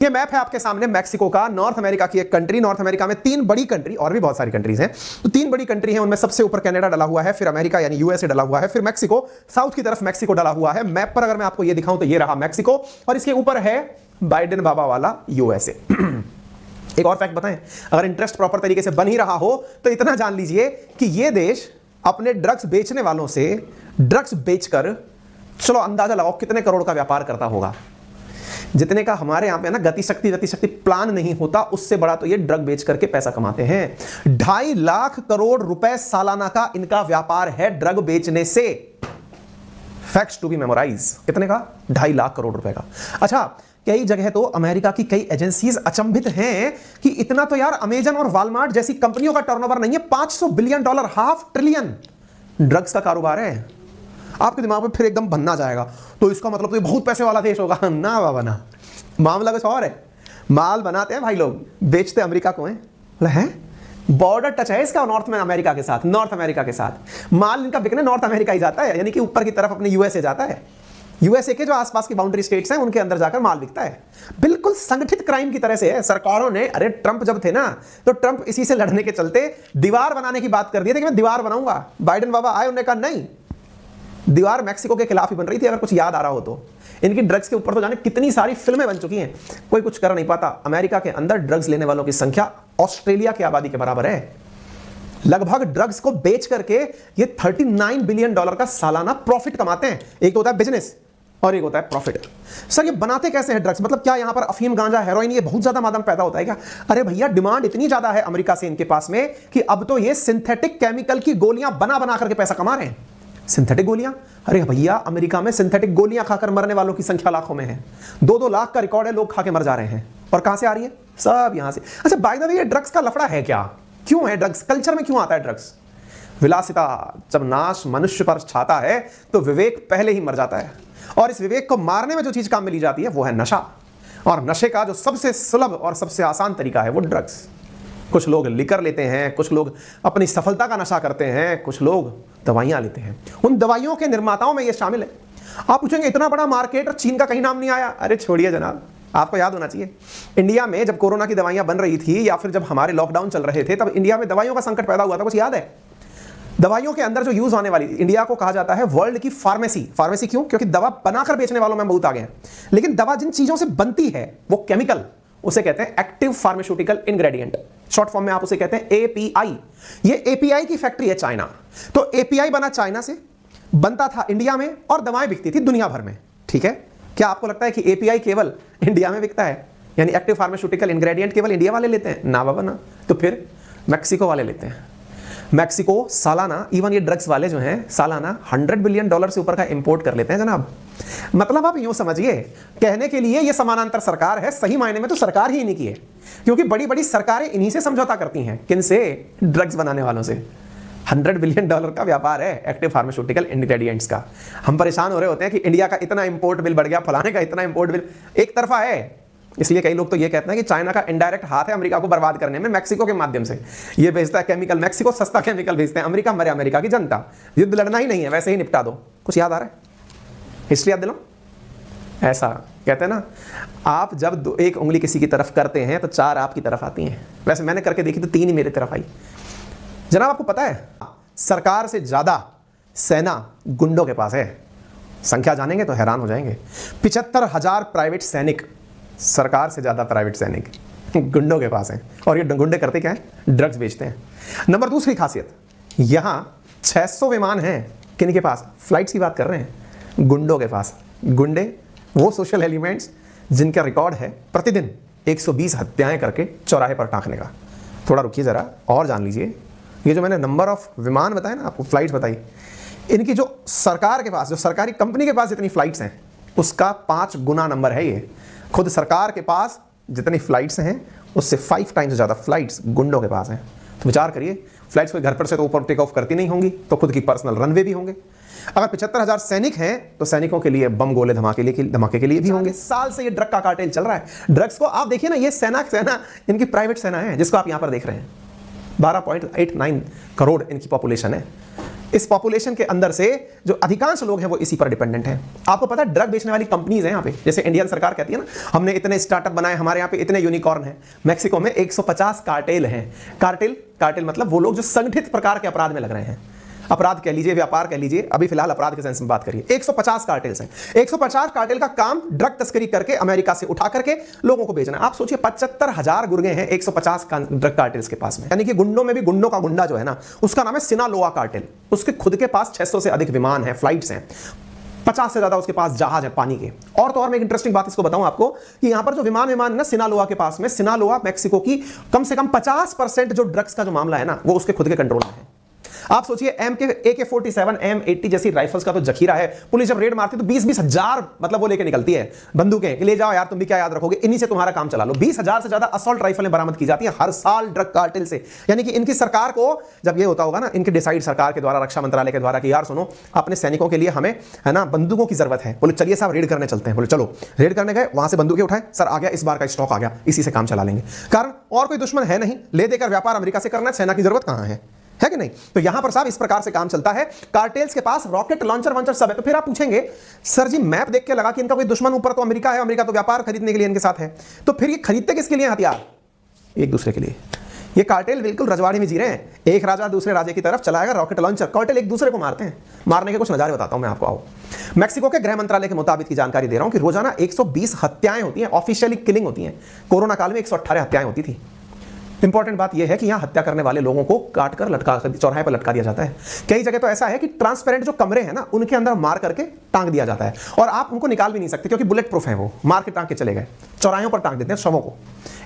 ये मैप है आपके सामने मैक्सिको का, नॉर्थ अमेरिका की एक कंट्री। नॉर्थ अमेरिका में 3 बड़ी कंट्री, और भी बहुत सारी कंट्रीज हैं, तो 3 बड़ी कंट्री हैं, उनमें सबसे ऊपर कनाडा डला हुआ है, फिर अमेरिका यानी यूएसए डला हुआ है, फिर मैक्सिको, साउथ की तरफ मैक्सिको डला हुआ है। मैप पर अगर मैं आपको ये दिखाऊं तो ये रहा मैक्सिको, और इसके ऊपर है बाइडेन बाबा वाला यूएसए। एक और फैक्ट बताएं, अगर इंटरेस्ट प्रॉपर तरीके से बन ही रहा हो तो इतना जान लीजिए कि ये देश अपने ड्रग्स बेचने वालों से ड्रग्स बेचकर, चलो अंदाजा लगाओ कितने करोड़ का व्यापार करता होगा। जितने का हमारे यहां पे ना गति शक्ति प्लान नहीं होता, उससे बड़ा तो ये ड्रग बेच करके पैसा कमाते हैं। 2.5 लाख करोड़ रुपए सालाना का इनका व्यापार है ड्रग बेचने से। Facts to be memorize. कितने का? 2.5 लाख करोड़ रुपए का। अच्छा, कई जगह तो अमेरिका की कई एजेंसीज अचंभित हैं कि इतना तो यार अमेजन और वॉलमार्ट जैसी कंपनियों का टर्नओवर नहीं है। $500 बिलियन, $500 ट्रिलियन ड्रग्स का कारोबार है। आपके दिमाग में फिर एकदम बनना जाएगा, तो इसका मतलब तो ये बहुत पैसे वाला देश होगा। ना बाबा ना, मामला कुछ और है। माल बनाते हैं भाई लोग, बेचते अमेरिका को है। बॉर्डर टच है इसका नॉर्थ में अमेरिका के साथ, नॉर्थ अमेरिका के साथ माल इनका बिकने नॉर्थ अमेरिका ही जाता है, यानी कि ऊपर की तरफ अपने यूएसए जाता है। यूएसए के जो आसपास की बाउंड्री स्टेट्स हैं उनके अंदर जाकर माल बिकता है। बिल्कुल संगठित क्राइम की तरह से है। सरकारों ने, अरे ट्रंप जब थे ना, तो ट्रंप इसी से लड़ने के चलते दीवार बनाने की बात कर दी थी कि मैं दीवार बनाऊंगा। बाइडेन बाबा आए, उन्होंने कहा नहीं, दीवार मैक्सिको के खिलाफ ही बन रही थी, अगर कुछ याद आ रहा हो तो। इनकी ड्रग्स के ऊपर तो जाने कितनी सारी फिल्में बन चुकी हैं, कोई कुछ कर नहीं पाता। अमेरिका के अंदर ड्रग्स लेने वालों की संख्या ऑस्ट्रेलिया की आबादी के बराबर है। लगभग ड्रग्स को बेच करके ये $39 बिलियन का सालाना प्रॉफिट कमाते हैं। एक तो होता है बिजनेस और एक होता है प्रॉफिट। सर ये बनाते कैसे हैं ड्रग्स? मतलब क्या यहां पर अफीम, गांजा, हेरोइन, ये बहुत ज्यादा मादम पैदा होता है क्या? अरे भैया, डिमांड इतनी ज्यादा है अमेरिका से इनके पास में कि अब तो ये सिंथेटिक केमिकल की गोलियां बना बना करके पैसा कमा रहे हैं। सिंथेटिक गोलियां? अरे भैया, अमेरिका में सिंथेटिक गोलियां खाकर मरने वालों की संख्या लाखों में है। 2-2 लाख का रिकॉर्ड है, लोग खा के मर जा रहे हैं। और कहां से आ रही है? सब यहां से। अच्छा, बाय द वे, ये ड्रग्स का लफड़ा है क्या? क्यों है ड्रग्स? कल्चर में क्यों आता है ड्रग्स? विलासिता। जब नाश मनुष्य पर छाता है तो विवेक पहले ही मर जाता है, और इस विवेक को मारने में जो चीज काम में ली जाती है वो है नशा। और नशे का जो सबसे सुलभ और सबसे आसान तरीका है वो ड्रग्स। कुछ लोग लिकर लेते हैं, कुछ लोग अपनी सफलता का नशा करते हैं, कुछ लोग दवाइयां लेते हैं। उन दवाइयों के निर्माताओं में ये शामिल है। आप पूछेंगे इतना बड़ा मार्केट और चीन का कहीं नाम नहीं आया। अरे छोड़िए जनाब, आपको याद होना चाहिए, इंडिया में जब कोरोना की दवाइयां बन रही थी या फिर जब हमारे लॉकडाउन चल रहे थे, तब इंडिया में दवाइयों का संकट पैदा हुआ था। कुछ याद है? दवाइयों के अंदर जो यूज होने वाली, इंडिया को कहा जाता है वर्ल्ड की फार्मेसी। फार्मेसी क्यों? क्योंकि दवा बनाकर बेचने वालों में बहुत आगे हैं, लेकिन दवा जिन चीजों से बनती है वो केमिकल, उसे कहते हैं active pharmaceutical ingredient. Short form में आप उसे कहते हैं एपीआई। ये एपीआई की फैक्ट्री है चाइना। तो एपीआई बना चाइना से, बनता था इंडिया में, और दवाएं बिकती थी दुनिया भर में। ठीक है, क्या आपको लगता है कि एपीआई केवल इंडिया में बिकता है? यानी एक्टिव फार्मास्यूटिकल इंग्रेडिएंट केवल इंडिया वाले लेते हैं? ना बाबा ना। तो फिर मैक्सिको वाले लेते हैं। मैक्सिको सालाना, इवन ये ड्रग्स वाले जो हैं, सालाना $100 बिलियन से ऊपर का इंपोर्ट कर लेते हैं जनाब। मतलब आप यूं समझिए, कहने के लिए ये समानांतर सरकार है, सही मायने में तो सरकार ही इन्हीं की है, क्योंकि बड़ी बड़ी सरकारें इन्हीं से समझौता करती हैं। किनसे? ड्रग्स बनाने वालों से। $100 बिलियन का व्यापार है एक्टिव फार्मास्यूटिकल इंग्रेडिएंट्स का। हम परेशान हो रहे होते हैं कि इंडिया का इतना इंपोर्ट बिल बढ़ गया, फलाने का इतना इंपोर्ट बिल। एक तरफा है। इसलिए कई लोग तो ये कहते हैं कि चाइना का इनडायरेक्ट हाथ है अमेरिका को बर्बाद करने में, मैक्सिको के माध्यम से। ये भेजता है केमिकल, मैक्सिको सस्ता केमिकल भेजते हैं, अमेरिका मरे अमेरिका की जनता। युद्ध लड़ना ही नहीं है, वैसे ही निपटा दो। कुछ याद आ रहा है? हिस्ट्री याद दिलाऊं? ऐसा कहते हैं ना, आप जब एक उंगली किसी की तरफ करते हैं तो 4 आपकी तरफ आती हैं। वैसे मैंने करके देखी तो 3 ही मेरी तरफ आई। जनाब आपको पता है, सरकार से ज्यादा सेना गुंडों के पास है। संख्या जानेंगे तो हैरान हो जाएंगे। 75,000 प्राइवेट सैनिक, सरकार से ज्यादा प्राइवेट सैनिक गुंडों के पास हैं। और ये गुंडे करते क्या है? ड्रग्स बेचते हैं। नंबर दूसरी खासियत, यहां 600 विमान हैं। किन के पास? फ्लाइट्स की बात कर रहे हैं, गुंडों के पास। गुंडे वो सोशल एलिमेंट्स जिनका रिकॉर्ड है प्रतिदिन 120 हत्याएं करके चौराहे पर टांकने का। थोड़ा रुकिए जरा और जान लीजिए। ये जो मैंने नंबर ऑफ विमान बताए ना आपको, फ्लाइट्स बताई, इनकी जो सरकार के पास, जो सरकारी कंपनी के पास जितनी फ्लाइट्स हैं, उसका 5 गुना नंबर है ये। खुद सरकार के पास जितनी फ्लाइट्स हैं उससे 5 टाइम्स ज़्यादा फ्लाइट्स गुंडों के पास हैं। तो विचार करिए, फ्लाइट्स कोई घर पर से तो ऊपर टेक ऑफ करती नहीं होंगी, तो खुद की पर्सनल रनवे भी होंगे। अगर 75,000 सैनिक हैं तो सैनिकों के लिए बम गोले धमाके के लिए भी होंगे। साल से ये ड्रग का कार्टेल चल रहा है। ड्रग्स को आप देखिए ना, ये सेना इनकी प्राइवेट सेना है, जिसको आप यहाँ पर देख रहे हैं। 12.89 करोड़ इनकी पॉपुलेशन है। इस पॉपुलेशन के अंदर से जो अधिकांश लोग हैं वो इसी पर डिपेंडेंट हैं। आपको पता है ड्रग बेचने वाली कंपनीज हैं यहाँ पे, जैसे इंडियन सरकार कहती है ना हमने इतने स्टार्टअप बनाए, हमारे यहाँ पे इतने यूनिकॉर्न हैं। मैक्सिको में 150 कार्टेल हैं। कार्टेल मतलब वो लोग जो संगठित प्रकार के अपराध में लग रहे हैं, अपराध कह लीजिए, व्यापार कह लीजिए, अभी फिलहाल अपराध के सेंस में बात करिए। 150 कार्टेल्स हैं। 150 कार्टेल का काम ड्रग तस्करी करके अमेरिका से उठा करके लोगों को बेचना। आप सोचिए 75,000 गुर्गे हैं 150 ड्रग कार्टेल्स के पास में। यानी कि गुंडों में भी गुंडों का गुंडा जो है ना, उसका नाम है सिनालोआ कार्टेल। उसके खुद के पास 600 से अधिक विमान हैं, फ्लाइट्स हैं, 50 से ज्यादा उसके पास जहाज है पानी के। और तो और मैं एक इंटरेस्टिंग बात इसको बताऊं आपको कि यहां पर जो विमान ना सिनालोआ के पास में, सिनालोआ मैक्सिको की कम से कम 50% जो ड्रग्स का जो मामला है ना वो उसके खुद के कंट्रोल में है। आप सोचिए AK-47 M80 जैसी राइफल्स का तो जखीरा है। पुलिस जब रेड मारती है तो 20-20 हजार मतलब वो लेके निकलती है बंदूकें, ले जाओ यार तुम भी क्या याद रखोगे, इन्हीं से तुम्हारा काम चला लो। 20,000 से ज्यादा असॉल्ट राइफलें बरामद की जाती हैं हर साल ड्रग कार्टेल से। यानी कि इनकी सरकार को जब ये होता होगा ना, इनके डिसाइड सरकार के द्वारा, रक्षा मंत्रालय के द्वारा कि यार सुनो अपने सैनिकों के लिए हमें है ना बंदूकों की जरूरत है, बोले चलिए साहब रेड करने चलते हैं। बोले चलो रेड करने गए, वहां से बंदूकें उठाए, सर आ गया इस बार का स्टॉक आ गया, इसी से काम चला लेंगे। कारण और कोई दुश्मन है नहीं, ले देकर व्यापार अमेरिका से करना, सेना की जरूरत कहां है कि नहीं। तो यहां पर साहब इस प्रकार से काम चलता है। कार्टेल्स के पास रॉकेट लॉन्चर वॉन्चर सब है। तो फिर आप पूछेंगे सर जी मैप देख के लगा कि इनका कोई दुश्मन ऊपर तो अमेरिका है, अमेरिका तो व्यापार खरीदने के लिए इनके साथ है, तो फिर ये खरीदते किसके लिए हथियार? एक दूसरे के लिए। ये कार्टेल बिल्कुल रजवाड़ी में जी रहे हैं, एक राजा दूसरे राजे की तरफ चलाएगा रॉकेट लॉन्चर। कार्टेल एक दूसरे को मारते हैं। मारने के कुछ नजारे बताता हूं मैं आपको, आओ। मैक्सिको के गृह मंत्रालय के मुताबिक की जानकारी दे रहा हूं कि रोजाना 120 हत्याएं होती हैं, ऑफिशियली किलिंग होती हैं। कोरोना काल में 118 हत्याएं होती थी। इंपॉर्टेंट बात यह है कि यहां हत्या करने वाले लोगों को काट कर लटका कर चौराहे पर लटका दिया जाता है। कई जगह तो ऐसा है कि ट्रांसपेरेंट जो कमरे हैं ना उनके अंदर मार करके टांग दिया जाता है, और आप उनको निकाल भी नहीं सकते क्योंकि बुलेट प्रूफ है, वो मार के टांग के चले गए, चौराहों पर टांग देते हैं शवों को।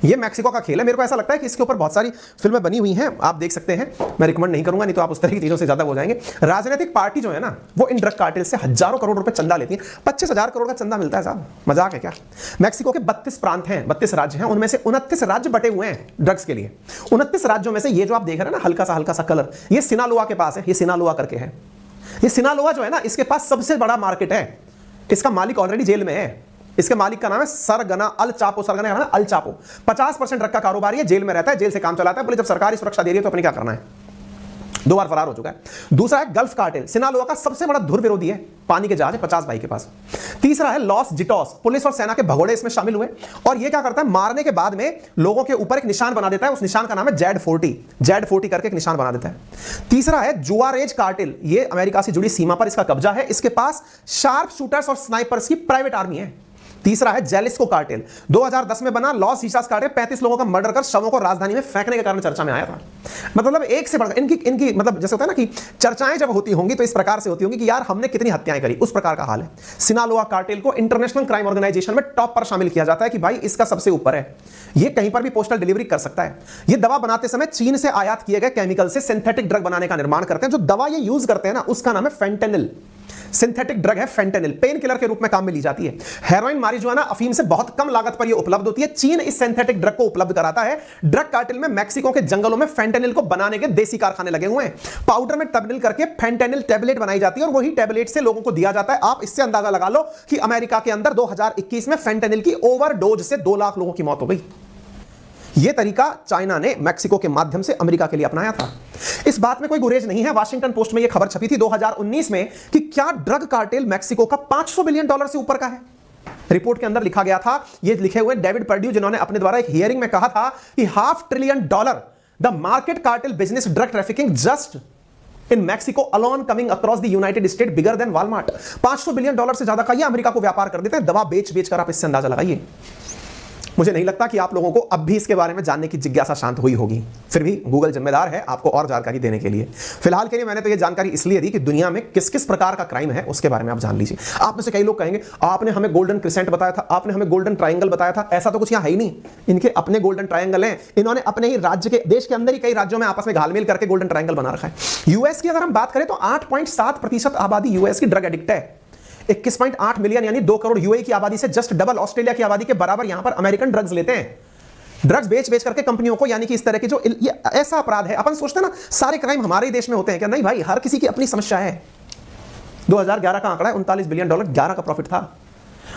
ये मैक्सिको का खेल है। मेरे को ऐसा लगता है कि इसके ऊपर बहुत सारी फिल्में बनी हुई हैं, आप देख सकते हैं। मैं रिकमेंड नहीं करूंगा, नहीं तो आप उस तरह की चीजों से ज्यादा हो जाएंगे। राजनीतिक पार्टी जो है ना वो इन ड्रग कार्टेल से हजारों करोड़ रुपए चंदा लेती है। 25,000 करोड़ का चंदा मिलता है साहब, मजाक है क्या? मैक्सिको के 32 प्रांत हैं, 32 राज्य हैं, उनमें से 29 राज्य बटे हुए हैं ड्रग्स के लिए। 29 राज्यों में से ये जो आप देख रहे हैं ना हल्का सा कलर, ये सिनालोआ के पास है, ये सिनालोआ करके है। ये सिनालोआ जो है ना इसके पास सबसे बड़ा मार्केट है। इसका मालिक ऑलरेडी जेल में है। इसके मालिक का नाम है सरगना अल चापो। सरगना का नाम है अल चापो। 50% ड्रग का कारोबार है, जेल में रहता है, जेल से काम चलाता है। बोले जब सरकारी सुरक्षा दे रही है तो अपने क्या करना है, 2 बार फरार हो चुका है। दूसरा है गल्फ कार्टेल, सिनालोआ का सबसे बड़ा धुर विरोधी है, पानी के जहाज है 50 भाई के पास। तीसरा है लॉस जिटोस, पुलिस और सेना के भगोड़े इसमें शामिल हुए, और ये क्या करता है मारने के बाद में लोगों के ऊपर एक निशान बना देता है। उस निशान का नाम है जेड40 करके एक निशान बना देता है। तीसरा है जुआरेज कार्टेल, ये अमेरिका से जुड़ी सीमा पर इसका कब्जा है, इसके पास शार्प शूटर्स और स्नाइपर्स की प्राइवेट आर्मी है। तीसरा है जेलिस्को कार्टेल, 2010 में बना लॉस ईसास कार्टेल, 35 लोगों का मर्डर कर शवों को राजधानी में फेंकने के कारण चर्चा में आया था। मतलब एक से बढ़कर इनकी मतलब जैसे होता है ना कि चर्चाएं जब होती होंगी तो इस प्रकार से होती होंगी कि यार हमने कितनी हत्याएं करी, उस प्रकार का हाल है। सिनालोआ कार्टेल को इंटरनेशनल क्राइम ऑर्गेनाइजेशन में टॉप पर शामिल किया जाता है कि भाई इसका सबसे ऊपर है, ये कहीं पर भी पोस्टल डिलीवरी कर सकता है। ये दवा बनाते समय चीन से आयात किए गए केमिकल से सिंथेटिक ड्रग बनाने का निर्माण करते हैं। जो दवा ये यूज करते हैं ना उसका नाम है फेंटेनिल, सिंथेटिक ड्रग है फेंटेनिल, पेन किलर के रूप में काम में ली जाती है। हेरोइन, मारिजुआना, अफीम से बहुत कम लागत पर यह उपलब्ध होती है। चीन इस सिंथेटिक ड्रग को उपलब्ध कराता है। ड्रग कार्टेल में मैक्सिको के जंगलों में फेंटेनिल को बनाने के देसी कारखाने लगे हुए हैं। पाउडर में तब्दील करके फेंटेनिल टैबलेट बनाई जाती है और वही टैबलेट से लोगों को दिया जाता है। आप इससे अंदाजा लगा लो कि अमेरिका के अंदर 2021 में फेंटेनिल की ओवरडोज से 2 लाख लोगों की मौत हो गई। यह तरीका चाइना ने मैक्सिको के माध्यम से अमेरिका के लिए अपनाया था। इस बात में कोई गुरेज नहीं है। वाशिंगटन पोस्ट में यह खबर छपी थी 2019 में कि क्या ड्रग कार्टेल मैक्सिको का $500 बिलियन से ऊपर का है। रिपोर्ट के अंदर लिखा गया था, ये लिखे हुए डेविड पर्ड्यू, जिन्होंने अपने द्वारा एक हियरिंग में कहा था कि $500 billion the market cartel business drug trafficking just in Mexico alone coming across the United state bigger than Walmart. $500 billion से ज्यादा का ये अमेरिका को व्यापार कर देते हैं, दवा बेच बेच कर। आप इससे अंदाजा लगाइए। मुझे नहीं लगता कि आप लोगों को अब भी इसके बारे में जानने की जिज्ञासा शांत हुई होगी। फिर भी गूगल जिम्मेदार है आपको और जानकारी देने के लिए। फिलहाल के लिए मैंने तो ये जानकारी इसलिए दी कि दुनिया में किस किस प्रकार का क्राइम है उसके बारे में आप जान लीजिए। आप में से कई लोग कहेंगे आपने हमें गोल्डन क्रिसेंट बताया था, आपने हमें गोल्डन ट्रायंगल बताया था। ऐसा तो कुछ यहाँ है ही नहीं। इनके अपने गोल्डन ट्रायंगल हैं। इन्होंने अपने ही राज्य के, देश के अंदर ही कई राज्यों में आपस में घालमेल करके गोल्डन ट्रायंगल बना रखा है। यूएस की अगर हम बात करें तो 8.7% आबादी यूएस की ड्रग एडिक्ट है। 21.8 मिलियन यानी 2 करोड़ यूएई की आबादी से जस्ट डबल ऑस्ट्रेलिया की आबादी के बराबर यहां पर अमेरिकन ड्रग्स लेते हैं। ड्रग्स बेच बेच करके कंपनियों को, यानी कि इस तरह की जो ये ऐसा अपराध है। अपन सोचते हैं ना सारे क्राइम हमारे ही देश में होते हैं क्या? नहीं भाई, हर किसी की अपनी समस्या है। 2011 का आंकड़ा है $39 बिलियन, 11 का प्रॉफिट था।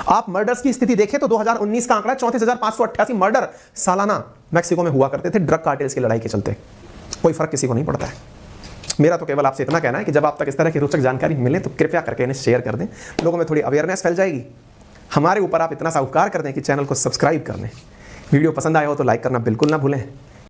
आप मर्डर्स की स्थिति देखें तो 2019 का आंकड़ा 34,588 मर्डर सालाना मैक्सिको में हुआ करते थे ड्रग कार्टेल्स की लड़ाई के चलते। कोई फर्क किसी को नहीं पड़ता है। मेरा तो केवल आपसे इतना कहना है कि जब आप तक इस तरह की रोचक जानकारी मिले तो कृपया करके इन्हें शेयर कर दें, लोगों में थोड़ी अवेयरनेस फैल जाएगी। हमारे ऊपर आप इतना सा उपकार कर दें कि चैनल को सब्सक्राइब कर लें। वीडियो पसंद आया हो तो लाइक करना बिल्कुल ना भूलें।